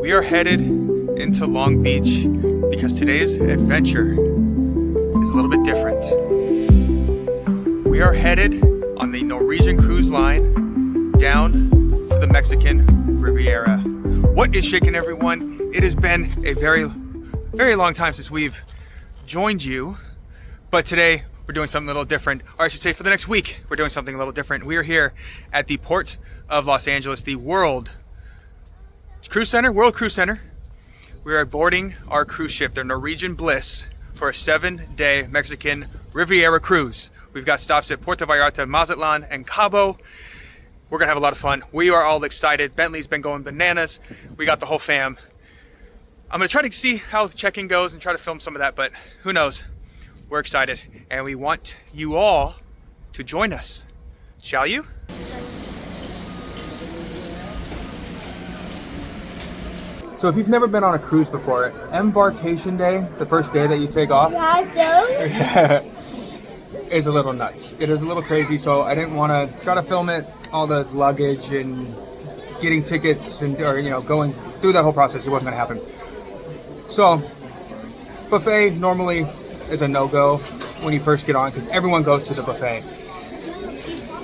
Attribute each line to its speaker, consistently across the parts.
Speaker 1: We are headed into Long Beach because today's adventure is a little bit different. We are headed on the Norwegian cruise line down to the Mexican Riviera. What is shaking, everyone? It has been a very long time since we've joined you, but today we're doing something a little different, or I should say for the next week, we're doing something a little different. We are here at the Port of Los Angeles, the World Cruise Center. We are boarding our cruise ship, the Norwegian Bliss, for a 7-day Mexican Riviera cruise. We've got stops at Puerto Vallarta, Mazatlan, and Cabo. We're gonna have a lot of fun. We are all excited. Bentley's been going bananas. We got the whole fam. I'm gonna try to see how the check-in goes and try to film some of that, but who knows? We're excited, and we want you all to join us. Shall you? So if you've never been on a cruise before, embarkation day, the first day that you take off, is a little nuts. It is a little crazy, so I didn't want to try to film it, all the luggage and getting tickets and, or, you know, going through that whole process. It wasn't gonna happen. So, buffet normally is a no-go when you first get on because everyone goes to the buffet.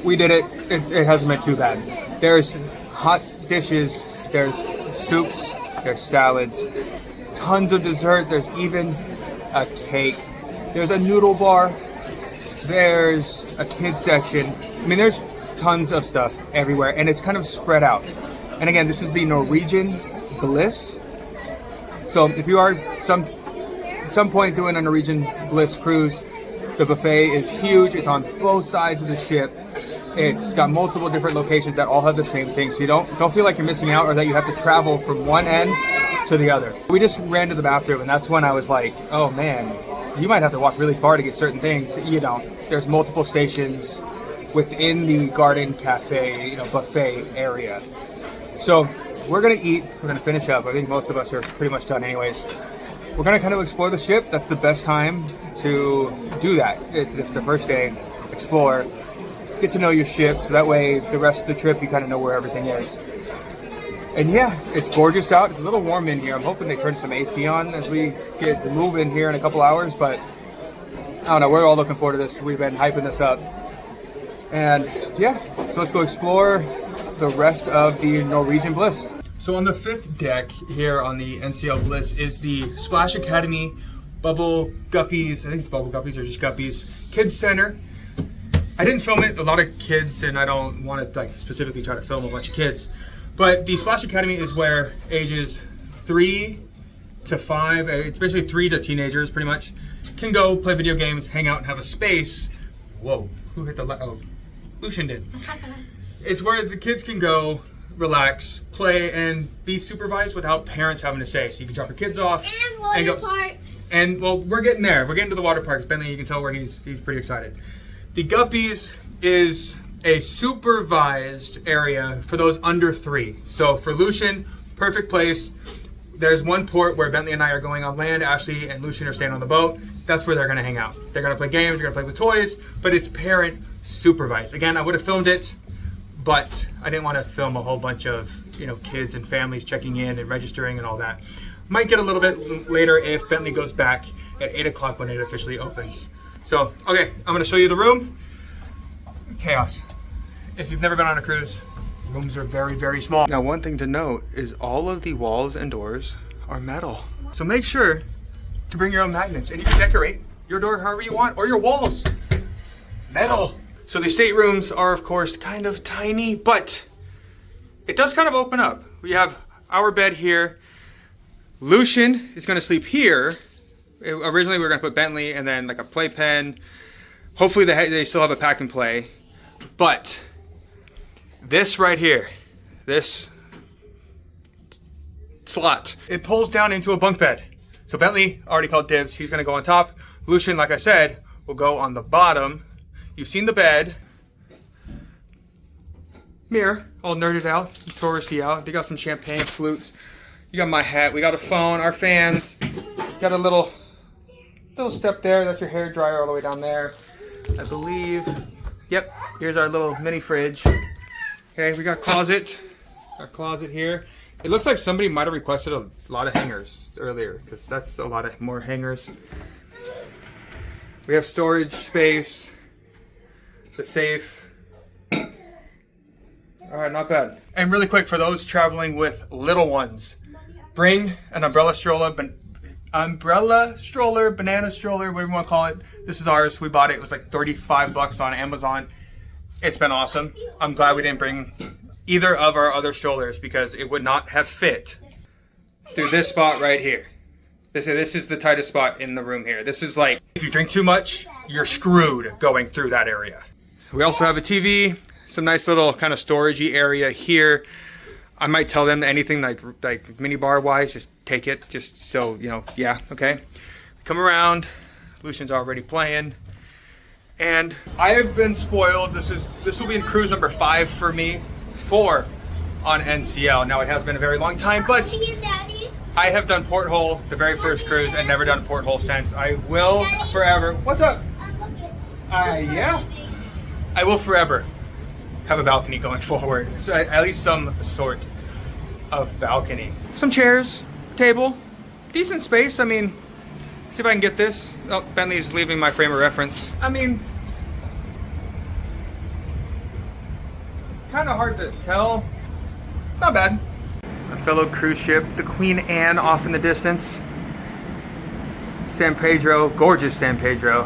Speaker 1: We did it. It hasn't been too bad. There's hot dishes, there's soups, there's salads, tons of dessert, there's even a cake, there's a noodle bar, there's a kids section. I mean, there's tons of stuff everywhere, and it's kind of spread out. And again, this is the Norwegian Bliss. So if you are at some point doing a Norwegian Bliss cruise, the buffet is huge. It's on both sides of the ship. It's got multiple different locations that all have the same thing, so you don't feel like you're missing out or that you have to travel from one end to the other. We just ran to the bathroom, and that's when I was like, oh man, you might have to walk really far to get certain things. You don't. There's multiple stations within the garden cafe, you know, buffet area. So we're gonna eat, we're gonna finish up. I think most of us are pretty much done anyways. We're gonna kind of explore the ship. That's the best time to do that. It's the first day, explore, get to know your ship, so that way the rest of the trip you kind of know where everything is. And yeah, it's gorgeous out. It's a little warm in here. I'm hoping they turn some AC on as we get moving here in a couple hours, but I don't know, we're all looking forward to this. We've been hyping this up. And yeah, so let's go explore the rest of the Norwegian Bliss. So on the 5th deck here on the NCL Bliss is the Splash Academy Bubble Guppies. I think it's Bubble Guppies or just Guppies Kids Center. I didn't film it, a lot of kids, and I don't want to like specifically try to film a bunch of kids. But the Splash Academy is where ages 3 to 5, it's basically 3 to teenagers pretty much, can go play video games, hang out, and have a space. Whoa, who hit the oh, Lucian did. It's where the kids can go, relax, play, and be supervised without parents having to stay. So you can drop your kids off.
Speaker 2: And water parks.
Speaker 1: And well, we're getting there. We're getting to the water parks. Bentley, you can tell where he's pretty excited. The Guppies is a supervised area for those under 3. So for Lucian, perfect place. There's one port where Bentley and I are going on land. Ashley and Lucian are staying on the boat. That's where they're gonna hang out. They're gonna play games, they're gonna play with toys, but it's parent supervised. Again, I would have filmed it, but I didn't want to film a whole bunch of, you know, kids and families checking in and registering and all that. Might get a little bit later if Bentley goes back at 8 o'clock when it officially opens. So, okay, I'm gonna show you the room. Chaos. If you've never been on a cruise, rooms are very small. Now, one thing to note is all of the walls and doors are metal. So make sure to bring your own magnets, and you can decorate your door however you want, or your walls. Metal. So the staterooms are, of course, kind of tiny, but it does kind of open up. We have our bed here. Lucian is gonna sleep here. Originally, we were gonna put Bentley and then like a playpen. Hopefully they still have a pack and play. But this right here, this slot, it pulls down into a bunk bed. So Bentley already called dibs. He's gonna go on top. Lucian, like I said, will go on the bottom. You've seen the bed. Mirror, all nerded out, touristy out. They got some champagne, flutes. You got my hat. We got a phone, our fans. Got a little step there. That's your hair dryer all the way down there, I believe. Yep, here's our little mini fridge. Okay, we got closet. Our closet here. It looks like somebody might have requested a lot of hangers earlier, because that's a lot of more hangers. We have storage space, the safe. All right, not bad. And really quick, for those traveling with little ones, bring an umbrella stroller, banana stroller, whatever you want to call it. This is ours. We bought it. It was like 35 bucks on Amazon. It's been awesome. I'm glad we didn't bring either of our other strollers because it would not have fit through this spot right here. This is the tightest spot in the room here. This is like, if you drink too much, you're screwed going through that area. We also have a TV, some nice little kind of storagey area here. I might tell them anything like mini bar wise, just take it, just so, you know, yeah, okay. Come around, Lucian's already playing. And I have been spoiled. This will be in cruise number 5 for me, 4 on NCL. Now it has been a very long time, but I have done Porthole the very first cruise and never done Porthole since. I will forever. What's up? Yeah. I will forever have a balcony going forward. So at least some sort of balcony. Some chairs, table, decent space. I mean, see if I can get this. Oh, Bentley's leaving my frame of reference. I mean, it's kind of hard to tell. Not bad. A fellow cruise ship, the Queen Anne, off in the distance. San Pedro, gorgeous San Pedro.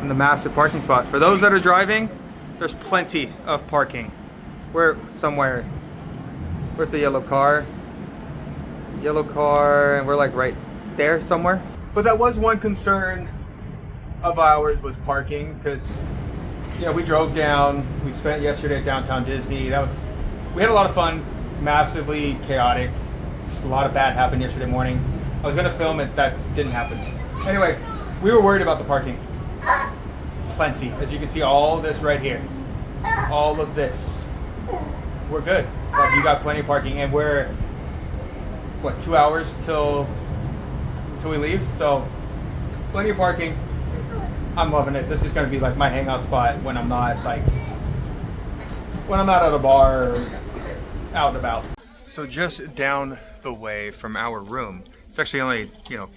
Speaker 1: And the massive parking spots. For those that are driving, there's plenty of parking. We're somewhere. Where's the yellow car? Yellow car, and we're like right there somewhere. But that was one concern of ours, was parking, because yeah, we drove down. We spent yesterday at downtown Disney. We had a lot of fun. Massively chaotic. Just a lot of bad happened yesterday morning. I was gonna film it, that didn't happen. Anyway, we were worried about the parking. Plenty, as you can see, all this right here, all of this. We're good. Like, you got plenty of parking, and we're what, 2 hours till we leave, so plenty of parking. I'm loving it. This is going to be like my hangout spot when I'm not at a bar or out and about. So just down the way from our room, it's actually only, you know,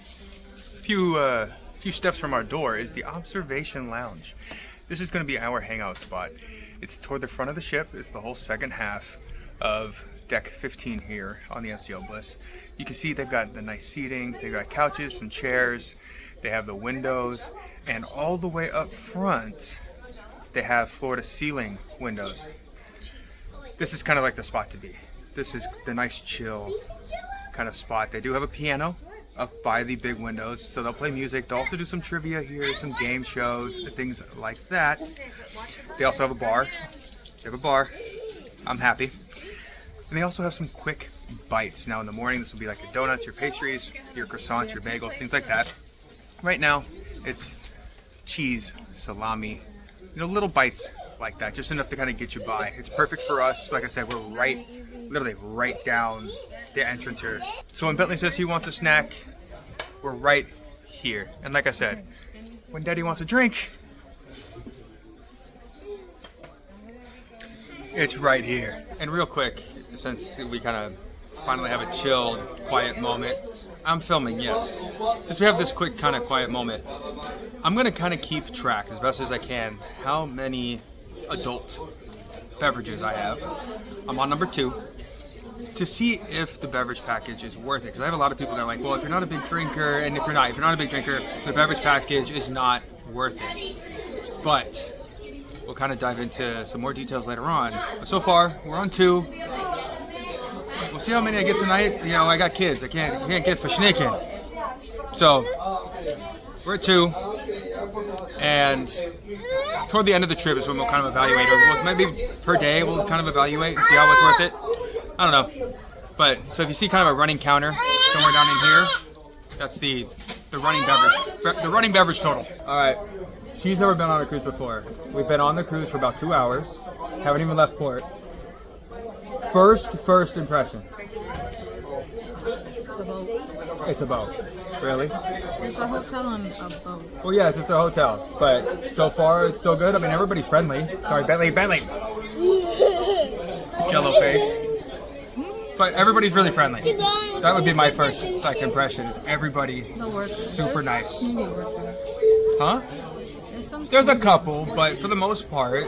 Speaker 1: a few steps from our door, is the observation lounge. This is going to be our hangout spot. It's toward the front of the ship. It's the whole second half of deck 15 here on the NCL Bliss. You can see they've got the nice seating, they've got couches, some chairs, they have the windows, and all the way up front they have floor to ceiling windows. This is kind of like the spot to be. This is the nice chill kind of spot. They do have a piano up by the big windows, so they'll play music. They'll also do some trivia here, some game shows, things like that. They also have a bar. They have a bar. I'm happy. And they also have some quick bites. Now in the morning, this will be like your donuts, your pastries, your croissants, your bagels, things like that. Right now, it's cheese, salami, you know, little bites like that, just enough to kind of get you by. It's perfect for us. Like I said, we're literally right down the entrance here. So when Bentley says he wants a snack, we're right here. And like I said, when Daddy wants a drink, it's right here. And real quick, since we kind of finally have a chill, quiet moment, I'm filming, yes. Since we have this quick kind of quiet moment, I'm gonna kind of keep track as best as I can how many adult beverages I have. I'm on number 2 to see if the beverage package is worth it. Because I have a lot of people that are like, well, if you're not a big drinker, and if you're not a big drinker, the beverage package is not worth it. But we'll kind of dive into some more details later on. But so far, we're on 2. We'll see how many I get tonight. You know, I got kids. I can't get for schnicken. So we're at 2, and toward the end of the trip is when we'll kind of evaluate, or maybe per day we'll kind of evaluate and see how it's worth it. I don't know. But so if you see kind of a running counter somewhere down in here, that's the running beverage total. All right. She's never been on a cruise before. We've been on the cruise for about 2 hours. Haven't even left port. First impressions.
Speaker 2: It's a boat.
Speaker 1: It's a boat. Really?
Speaker 2: It's a hotel on a boat.
Speaker 1: Well, yes, it's a hotel. But so far, it's so good. I mean, everybody's friendly. Sorry, Bentley. Jello face. But everybody's really friendly. That would be my first like impression. Is everybody super nice? Huh? There's a couple, but for the most part,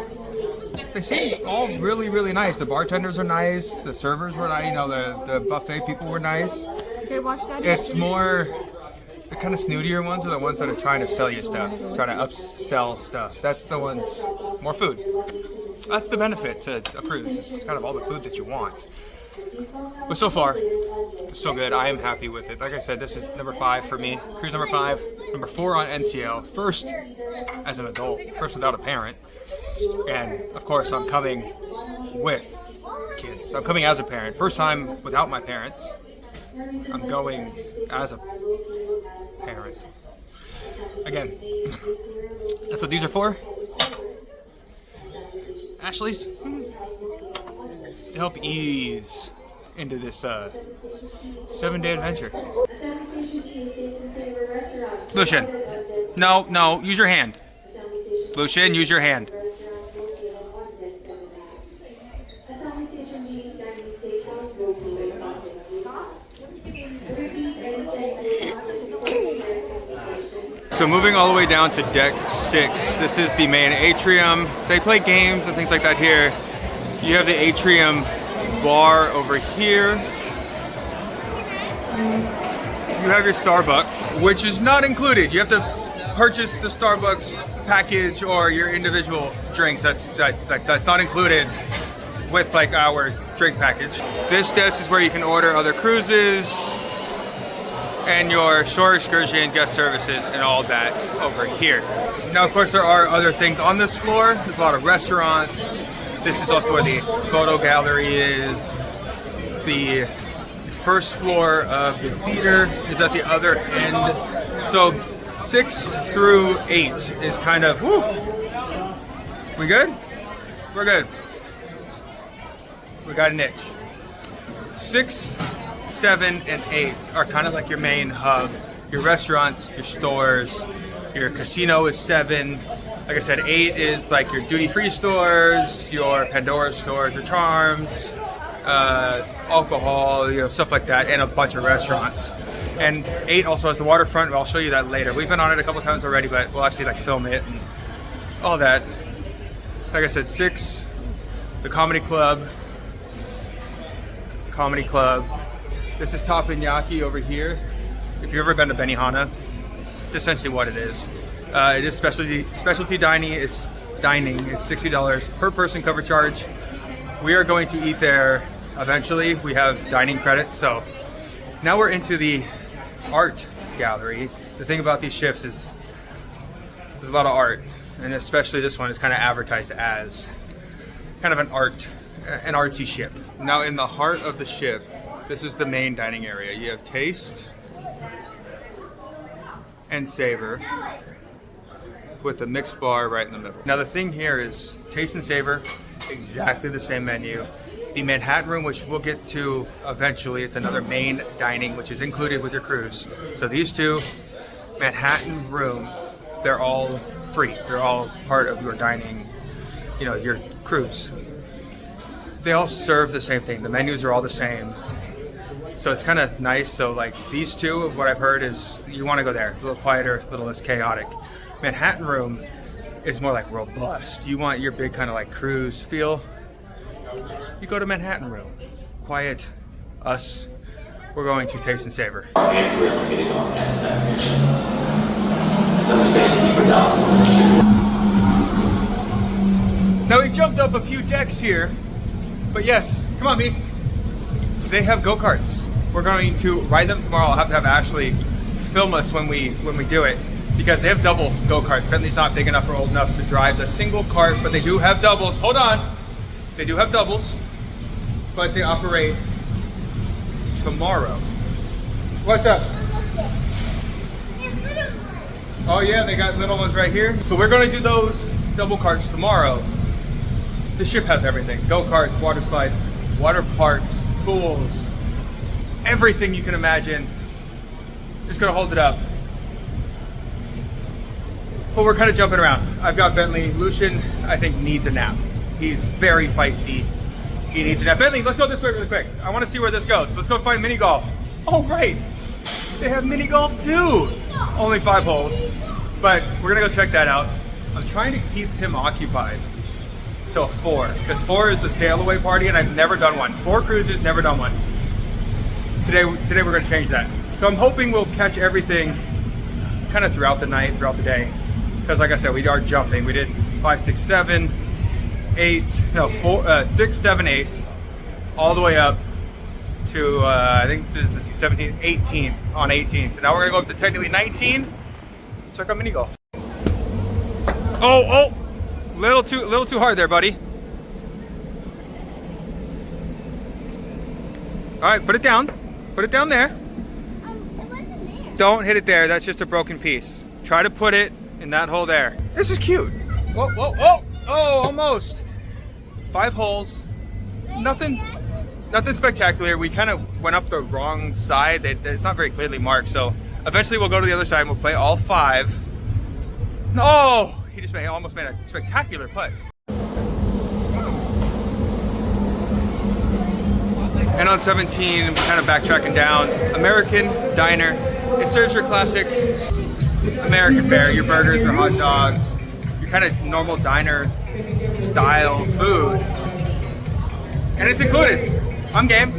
Speaker 1: they seem all really, really nice. The bartenders are nice. The servers were nice. You know, the buffet people were nice.
Speaker 2: Okay, watch that.
Speaker 1: It's more the kind of snootier ones are the ones that are trying to sell you stuff, trying to upsell stuff. That's the ones. More food. That's the benefit to a cruise. It's kind of all the food that you want. But so far, it's so good. I am happy with it. Like I said, this is number 5 for me. Cruise number 5. Number 4 on NCL. First as an adult. First without a parent. And of course, I'm coming with kids. I'm coming as a parent. First time without my parents. I'm going as a parent. Again, that's what these are for. Ashley's. To help ease into this 7-day adventure. Lucian, no, use your hand. Lucian, use your hand. So moving all the way down to deck 6, this is the main atrium. They play games and things like that here. You have the atrium bar over here. You have your Starbucks, which is not included. You have to purchase the Starbucks package or your individual drinks. That's not included with like our drink package. This desk is where you can order other cruises and your shore excursion, guest services, and all that over here. Now, of course, there are other things on this floor. There's a lot of restaurants. This is also where the photo gallery is. The first floor of the theater is at the other end. So 6 through 8 is kind of, woo. We good? We're good. We got a niche. 6, 7, and 8 are kind of like your main hub. Your restaurants, your stores, your casino is 7. Like I said, 8 is like your duty-free stores, your Pandora stores, your Charms, alcohol, stuff like that, and a bunch of restaurants. And 8 also has the waterfront. I'll show you that later. We've been on it a couple times already, but we'll actually like film it and all that. Like I said, 6, the comedy club. This is Teppanyaki over here. If you've ever been to Benihana, it's essentially what it is. It is specialty dining. It's $60 per person cover charge. We are going to eat there eventually. We have dining credits. So now we're into the art gallery. The thing about these ships is there's a lot of art, and especially this one is kind of advertised as kind of an artsy ship. Now in the heart of the ship, this is the main dining area. You have taste and savor, with the mixed bar right in the middle. Now the thing here is taste and savor, exactly the same menu. The Manhattan room, which we'll get to eventually, it's another main dining, which is included with your cruise. So these two, Manhattan room, they're all free. They're all part of your dining, your cruise. They all serve the same thing. The menus are all the same. So it's kind of nice. So like these two, what I've heard is you want to go there. It's a little quieter, a little less chaotic. Manhattan room is more like robust. You want your big kind of like cruise feel, you go to Manhattan room. Quiet, us, we're going to taste and savor.
Speaker 3: And we're located on Center Station for Dallas.
Speaker 1: Now we jumped up a few decks here, but yes, come on, me. They have go-karts. We're going to ride them tomorrow. I'll have to have Ashley film us when we do it, because they have double go-karts. Bentley's not big enough or old enough to drive a single cart, but they do have doubles. Hold on. They do have doubles, but they operate tomorrow. What's up? Oh yeah, they got little ones right here. So we're gonna do those double carts tomorrow. The ship has everything. Go-karts, water slides, water parks, pools, everything you can imagine. Just gonna hold it up. But we're kind of jumping around. I've got Bentley. Lucian, I think, needs a nap. He's very feisty. He needs a nap. Bentley, let's go this way really quick. I want to see where this goes. Let's go find mini golf. Oh, right. They have mini golf too. Only 5 holes. But we're going to go check that out. I'm trying to keep him occupied till 4. Because 4 is the sail away party and I've never done one. 4 cruises, never done one. Today we're going to change that. So I'm hoping we'll catch everything kind of throughout the night, throughout the day. Because like I said, we are jumping. We did 5, 6, 7, 8, no, 4, 6, 7, 8, all the way up to, I think this is 17, 18, on 18. So now we're gonna go up to technically 19. Check out mini golf. Oh, little too hard there, buddy. All right, put it down. Put it down there.
Speaker 4: It wasn't there.
Speaker 1: Don't hit it there, that's just a broken piece. Try to put it in that hole there. This is cute. Whoa, oh, almost. 5 holes, nothing spectacular. We kind of went up the wrong side. It's not very clearly marked, so eventually we'll go to the other side and we'll play all 5. No, he just almost made a spectacular putt. And on 17, I'm kind of backtracking down. American Diner. It serves your classic American fare, your burgers, your hot dogs, your kind of normal diner style food. And it's included. I'm game.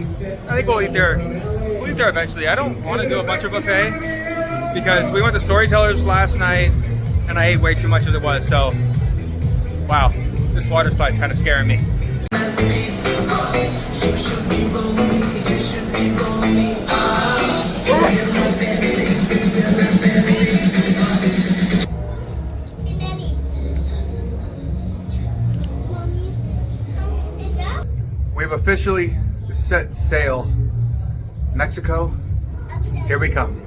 Speaker 1: I think we'll eat there eventually. I don't want to do a bunch of buffet because we went to Storytellers last night and I ate way too much as it was. So, wow, this water slide's kind of scaring me. We've officially set sail. Mexico, here we come.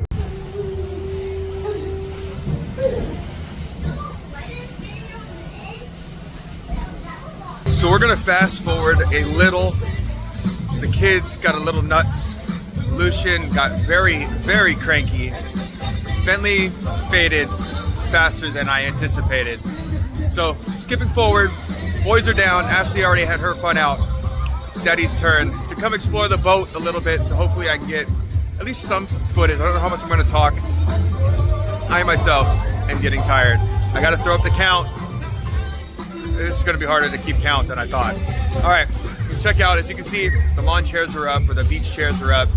Speaker 1: So we're gonna fast forward a little. The kids got a little nuts. Lucian got very, very cranky. Bentley faded faster than I anticipated. So skipping forward, boys are down. Ashley already had her fun out. It's Daddy's turn to come explore the boat a little bit. So hopefully I can get at least some footage. I don't know how much I'm gonna talk. I myself am getting tired. I gotta throw up the count. This is gonna be harder to keep count than I thought. All right, check out, as you can see, the lawn chairs are up, or the beach chairs are up.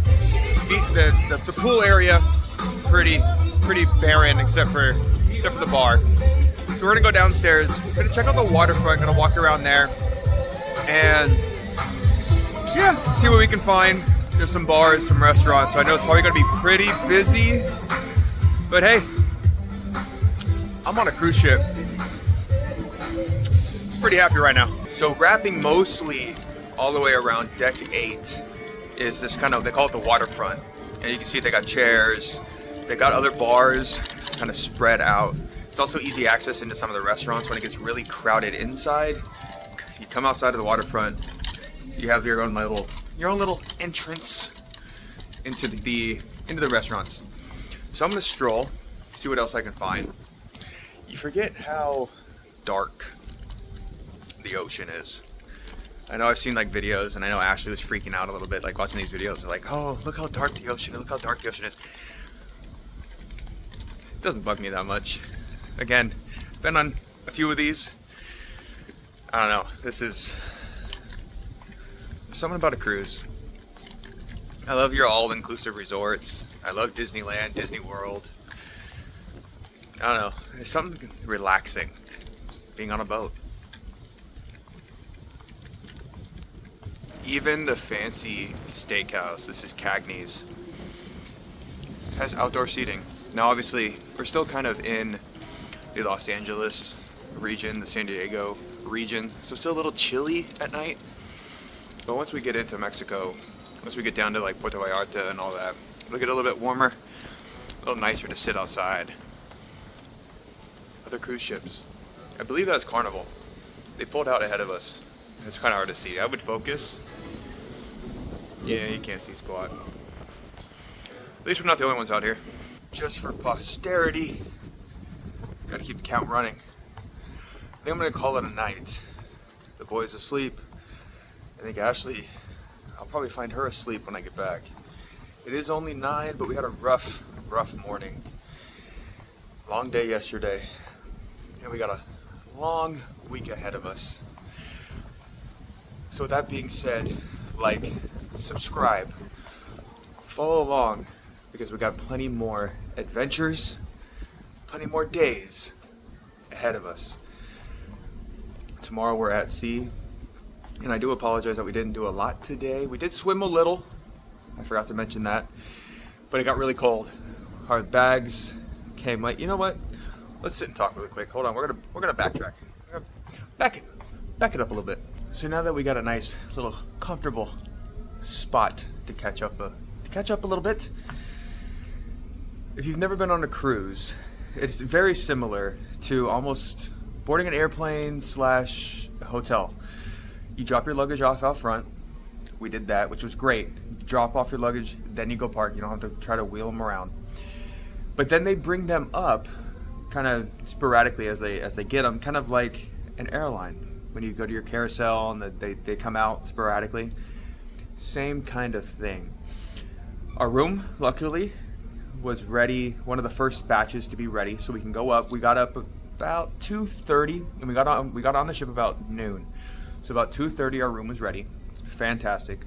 Speaker 1: The pool area, pretty barren except for the bar. So we're gonna go downstairs, gonna check out the waterfront, gonna walk around there, and yeah, see what we can find. There's some bars, some restaurants, so I know it's probably gonna be pretty busy, but hey, I'm on a cruise ship. Pretty happy right now. So wrapping mostly all the way around deck 8 is this kind of, they call it the waterfront. And you can see they got chairs, they got other bars kind of spread out. It's also easy access into some of the restaurants when it gets really crowded inside. You come outside of the waterfront, you have your own little entrance into the restaurants. So I'm gonna stroll, see what else I can find. You forget how dark the ocean is. I know I've seen like videos, and I know Ashley was freaking out a little bit like watching these videos. They're like, oh, look how dark the ocean is, look how dark the ocean is. It doesn't bug me that much. Again, been on a few of these. I don't know, there's something about a cruise. I love your all-inclusive resorts. I love Disneyland, Disney World. I don't know, there's something relaxing being on a boat. Even the fancy steakhouse, this is Cagney's, has outdoor seating. Now obviously, we're still kind of in the Los Angeles region, the San Diego region, so still a little chilly at night. But once we get into Mexico, once we get down to like Puerto Vallarta and all that, it'll get a little bit warmer, a little nicer to sit outside. Other cruise ships. I believe that's Carnival. They pulled out ahead of us. It's kind of hard to see. I would focus. Yeah, you can't see squat. At least we're not the only ones out here. Just for posterity, gotta keep the count running. I think I'm gonna call it a night. The boy's asleep. I think Ashley, I'll probably find her asleep when I get back. It is only 9, but we had a rough morning. Long day yesterday, and we got a long week ahead of us. So with that being said, like, subscribe, follow along, because we got plenty more adventures, plenty more days ahead of us. Tomorrow we're at sea, and I do apologize that we didn't do a lot today. We did swim a little, I forgot to mention that, but it got really cold. Our bags came like, you know what? Let's sit and talk really quick. Hold on, we're gonna backtrack. We're gonna back it up a little bit. So now that we got a nice little comfortable spot to catch up a little bit. If you've never been on a cruise, it's very similar to almost boarding an airplane / hotel. You drop your luggage off out front. We did that, which was great. You drop off your luggage, then you go park. You don't have to try to wheel them around. But then they bring them up kind of sporadically as they get them, kind of like an airline. When you go to your carousel and they come out sporadically. Same kind of thing. Our room, luckily, was ready, one of the first batches to be ready, so we can go up. We got up about 2:30, and we got on the ship about noon. So about 2:30, our room was ready. Fantastic.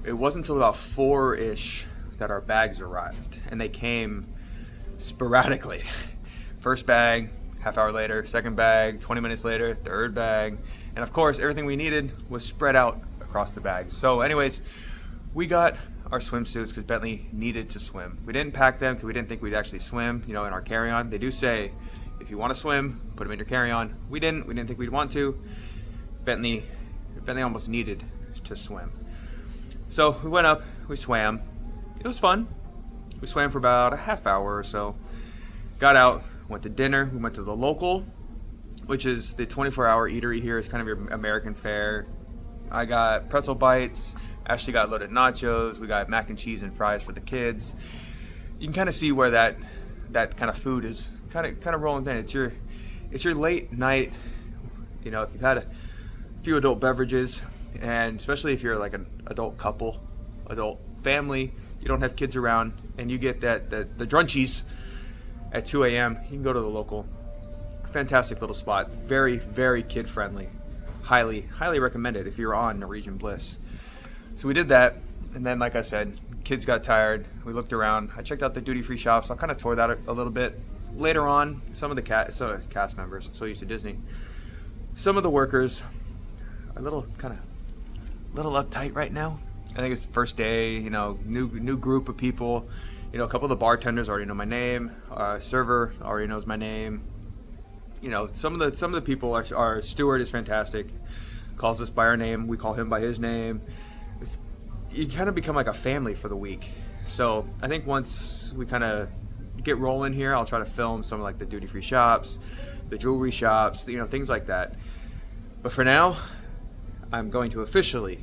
Speaker 1: It wasn't until about 4-ish that our bags arrived, and they came sporadically. First bag, half hour later, second bag, 20 minutes later, third bag, and of course, everything we needed was spread out across the bags. So anyways, we got our swimsuits because Bentley needed to swim. We didn't pack them because we didn't think we'd actually swim, in our carry-on. They do say, if you want to swim, put them in your carry-on. We didn't think we'd want to. Bentley almost needed to swim. So we went up, we swam. It was fun. We swam for about a half hour or so. Got out, went to dinner. We went to the local, which is the 24-hour eatery here. It's kind of your American fare. I got pretzel bites. Ashley got loaded nachos. We got mac and cheese and fries for the kids. You can kind of see where that kind of food is kind of rolling in. It's your late night. If you've had a few adult beverages, and especially if you're like an adult couple, adult family, you don't have kids around, and you get the drunchies at 2 a.m. You can go to the local. Fantastic little spot. Very, very kid friendly. Highly recommend it if you're on Norwegian Bliss. So we did that, and then like I said, kids got tired. We looked around. I checked out the duty-free shops. I kind of tore that a little bit. Later on, some of the cast members, so used to Disney, some of the workers are a little uptight right now. I think it's the first day, new group of people. A couple of the bartenders already know my name. Server already knows my name. Some of the people, our steward is fantastic. Calls us by our name. We call him by his name. You kind of become like a family for the week. So I think once we kind of get rolling here, I'll try to film some of like the duty-free shops, the jewelry shops, things like that. But for now, I'm going to officially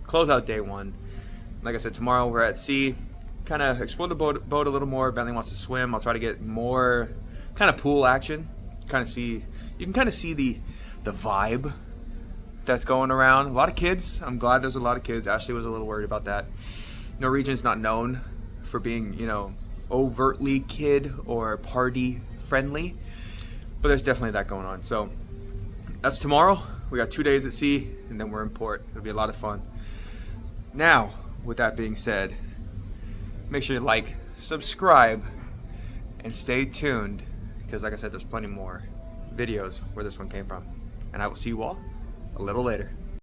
Speaker 1: close out day one. Like I said, tomorrow we're at sea. Kind of explore the boat a little more. Bentley wants to swim. I'll try to get more kind of pool action. You can kind of see the vibe that's going around. A lot of kids. I'm glad there's a lot of kids. Ashley was a little worried about that. Norwegian's not known for being, overtly kid or party friendly, but there's definitely that going on. So that's tomorrow. We got 2 days at sea, and then we're in port. It'll be a lot of fun. Now, with that being said, make sure you like, subscribe, and stay tuned, because like I said, there's plenty more videos where this one came from. And I will see you all a little later.